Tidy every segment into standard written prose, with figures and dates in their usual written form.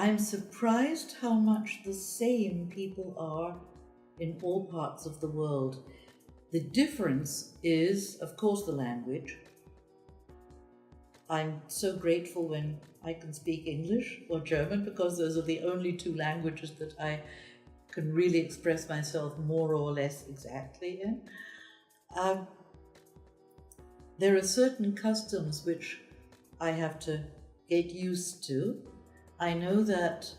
I'm surprised how much the same people are in all parts of the world. The difference is, of course, the language. I'm so grateful when I can speak English or German, because those are the only two languages that I can really express myself more or less exactly in. There are certain customs which I have to get used to. I know that,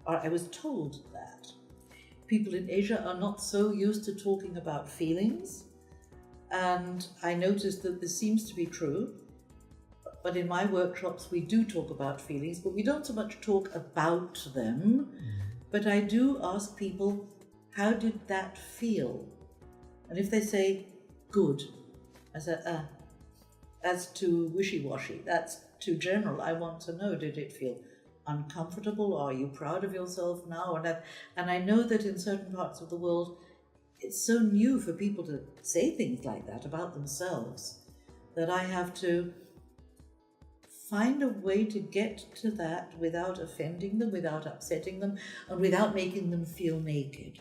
or I was told that, people in Asia are not so used to talking about feelings, and I noticed that this seems to be true. But in my workshops, we do talk about feelings, but we don't so much talk about them. But I do ask people, how did that feel? And if they say, good, I say, that's too wishy-washy, that's too general. I want to know, did it feel uncomfortable? Are you proud of yourself now? And I know that in certain parts of the world, it's so new for people to say things like that about themselves, that I have to find a way to get to that without offending them, without upsetting them, and without making them feel naked.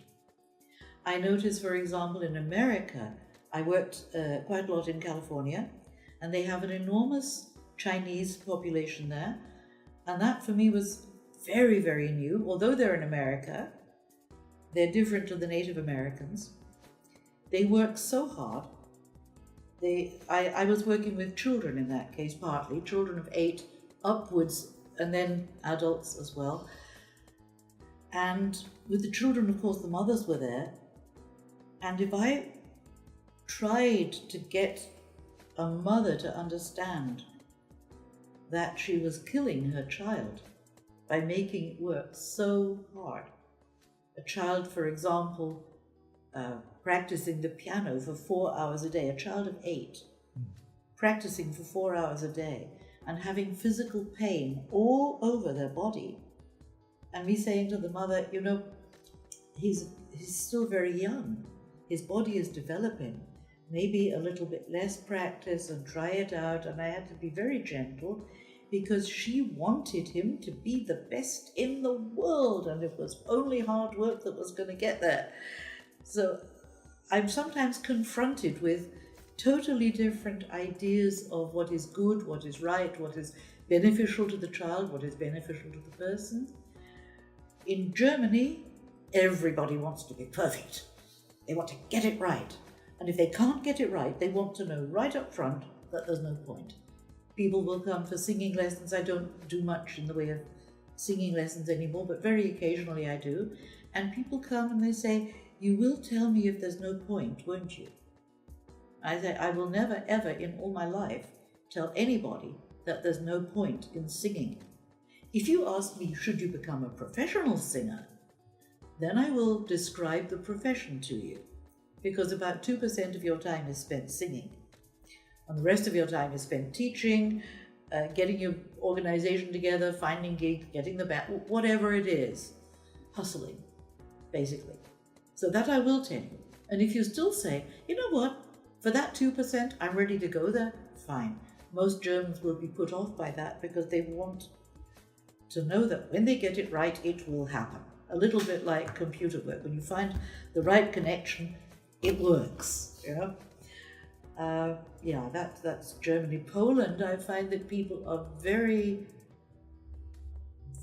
I noticed, for example, in America, I worked quite a lot in California, and they have an enormous Chinese population there. And that for me was very, very new. Although they're in America, they're different to the Native Americans. They work so hard. I was working with children in that case, partly, children of 8 upwards, and then adults as well. And with the children, of course, the mothers were there. And if I tried to get a mother to understand that she was killing her child by making it work so hard, a child, for example, practicing the piano for 4 hours a day, a child of 8, practicing for 4 hours a day and having physical pain all over their body. And me saying to the mother, you know, he's still very young. His body is developing. Maybe a little bit less practice and try it out. And I had to be very gentle, because she wanted him to be the best in the world, and it was only hard work that was going to get there. So I'm sometimes confronted with totally different ideas of what is good, what is right, what is beneficial to the child, what is beneficial to the person. In Germany, everybody wants to be perfect. They want to get it right. And if they can't get it right, they want to know right up front that there's no point. People will come for singing lessons. I don't do much in the way of singing lessons anymore, but very occasionally I do. And people come and they say, you will tell me if there's no point, won't you? I say, I will never, ever in all my life tell anybody that there's no point in singing. If you ask me, should you become a professional singer, then I will describe the profession to you, because about 2% of your time is spent singing. And the rest of your time is spent teaching, getting your organization together, finding gigs, getting the band, whatever it is, hustling, basically. So that I will tell you. And if you still say, you know what, for that 2%, I'm ready to go there, fine. Most Germans will be put off by that, because they want to know that when they get it right, it will happen. A little bit like computer work. When you find the right connection, it works, you know? That's Germany. Poland, I find that people are very,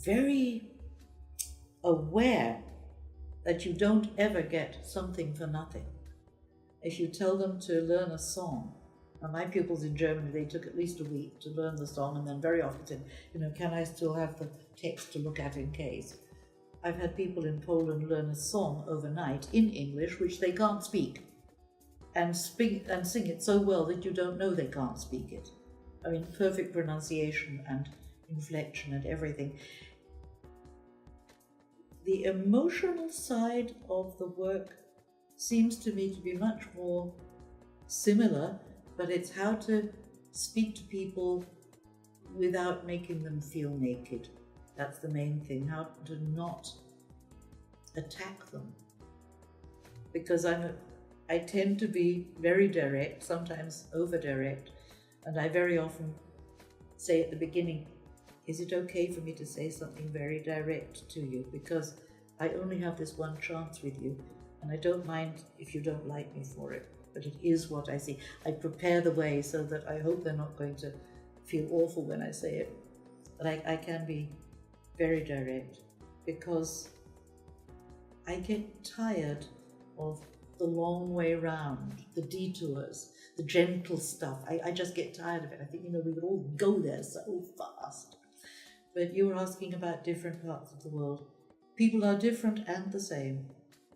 very aware that you don't ever get something for nothing. If you tell them to learn a song, and my pupils in Germany, they took at least a week to learn the song, and then very often said, you know, can I still have the text to look at in case? I've had people in Poland learn a song overnight in English, which they can't speak, and sing it so well that you don't know they can't speak it. I mean, perfect pronunciation and inflection and everything. The emotional side of the work seems to me to be much more similar, but it's how to speak to people without making them feel naked. That's the main thing, how to not attack them. Because I tend to be very direct, sometimes over direct, and I very often say at the beginning, is it okay for me to say something very direct to you? Because I only have this one chance with you, and I don't mind if you don't like me for it, but it is what I see. I prepare the way so that I hope they're not going to feel awful when I say it. But I can be very direct, because I get tired of the long way round, the detours, the gentle stuff. I just get tired of it. I think, we would all go there so fast. But you were asking about different parts of the world. People are different and the same.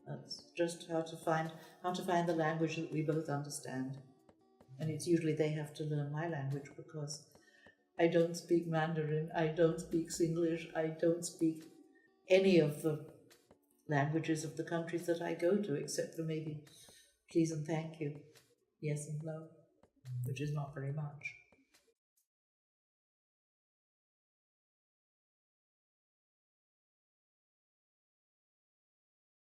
That's just how to find the language that we both understand. And it's usually they have to learn my language, because I don't speak Mandarin, I don't speak Singlish, I don't speak any of the languages of the countries that I go to, except for maybe please and thank you, yes and no, which is not very much.